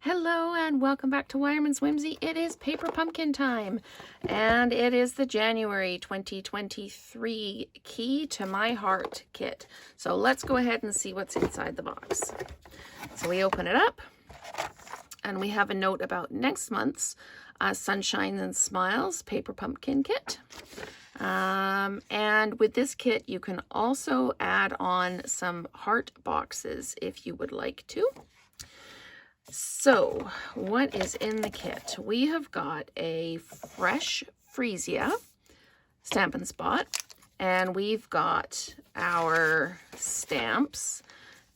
Hello and welcome back to Wireman's Whimsy. It is Paper Pumpkin time and it is the January 2023 Key to My Heart kit. So let's go ahead and see what's inside the box. So we open it up and we have a note about next month's Sunshine and Smiles Paper Pumpkin kit. And with this kit you can also add on some heart boxes if you would like to. So, what is in the kit? We have got a Fresh Freesia Stampin' Spot, and we've got our stamps.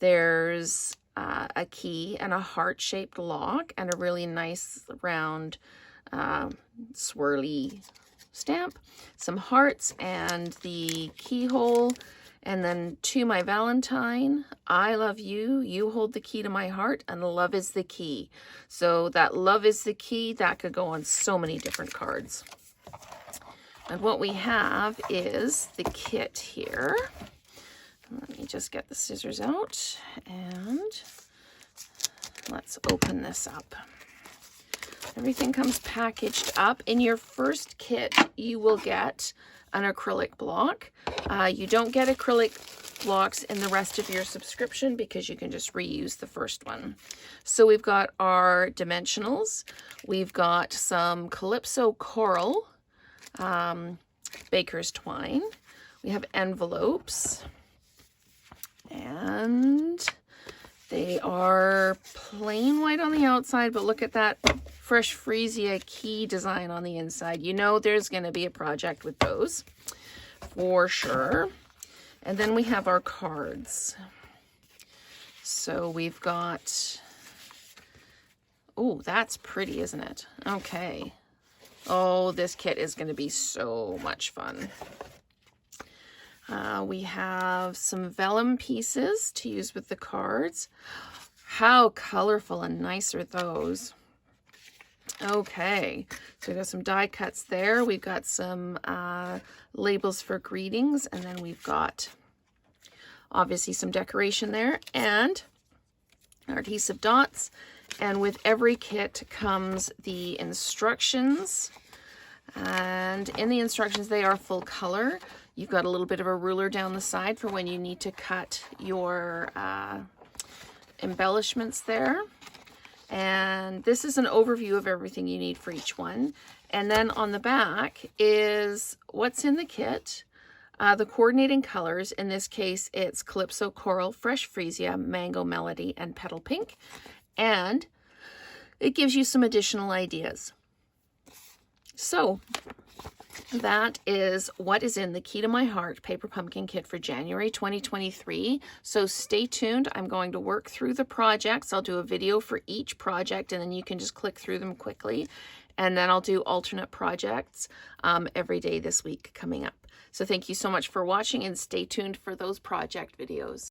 There's a key and a heart-shaped lock and a really nice round swirly stamp, some hearts and the keyhole. And then to my Valentine, I love you, you hold the key to my heart, and love is the key. So that love is the key, that could go on so many different cards. And what we have is the kit here. Let me just get the scissors out and let's open this up. Everything comes packaged up. In your first kit, you will get an acrylic block. You don't get acrylic blocks in the rest of your subscription because you can just reuse the first one. So we've got our dimensionals. We've got some Calypso Coral, Baker's Twine. We have envelopes. And they are plain white on the outside, but look at that Fresh Freesia key design on the inside. You know there's going to be a project with those for sure. And then we have our cards. So we've got, oh, that's pretty, isn't it? Okay. Oh, this kit is going to be so much fun. We have some vellum pieces to use with the cards. How colorful and nice are those? Okay, so we've got some die cuts there. We've got some labels for greetings, and then we've got obviously some decoration there and our adhesive dots. And with every kit comes the instructions. And in the instructions, they are full color. You've got a little bit of a ruler down the side for when you need to cut your embellishments there. And this is an overview of everything you need for each one. And then on the back is what's in the kit, the coordinating colors. In this case, it's Calypso Coral, Fresh Freesia, Mango Melody, and Petal Pink. And it gives you some additional ideas. So that is what is in the Key to My Heart Paper Pumpkin Kit for January 2023. So stay tuned. I'm going to work through the projects. I'll do a video for each project and then you can just click through them quickly. And then I'll do alternate projects every day this week coming up. So thank you so much for watching and stay tuned for those project videos.